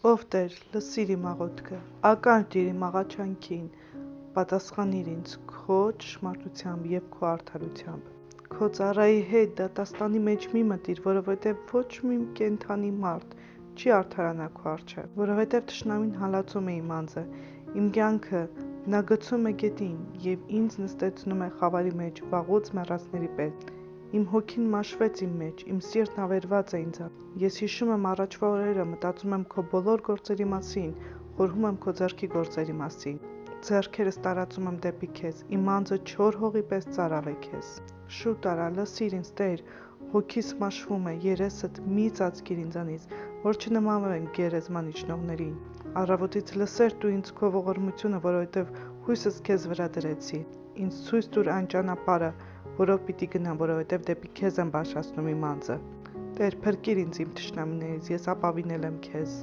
Ով Տեր, լսիր իմ աղոթքը, ականջ դիր իմ աղաչանքին, պատասխանիր ինձ քո ճշմարտությամբ և քո արդարությամբ։ Քո ծառայի հետ դատաստանի մեջ մի մտիր, որովհետև ոչ մի կենդանի մարդ չի արդարանա քո առջև, որովհետև թշնամին հալածում է իմ անձը, իմ կյանքը նա գցում է գետին և ինձ նստեցնում է խավարի մեջ վաղուց մեռածների պես։ Իմ հոգին մաշվեց իմ մեջ, իմ սիրտն ավերված է ինձ։ Ես հիշում եմ առաջվա օրերը, մտածում եմ քո բոլոր գործերի մասին, խորհում եմ քո ձեռքի գործերի մասին։ Ձեռքերս տարածում եմ դեպի քեզ, իմ անձը չոր հողի պես ծարավ է քեզ։ Շուտ արա, լսիր ինձ, Տեր, հոգիս մաշվում է, երեսդ մի ծածկիր ինձանից, որ չնմանվեմ գերեզման իջնողներին։ Առավոտից լսեր դու ինձ քո ողորմությունը, որովհետև հույսս քեզ վրա դրեցի։ Ինձ ցույց տուր այն ճանապարհը, որով պիտի գնամ, որովհետև դեպի քեզ եմ բարձրացնում իմ անձը։ Տեր, փրկիր ինձ իմ թշնամիներից, ես ապավինել եմ քեզ։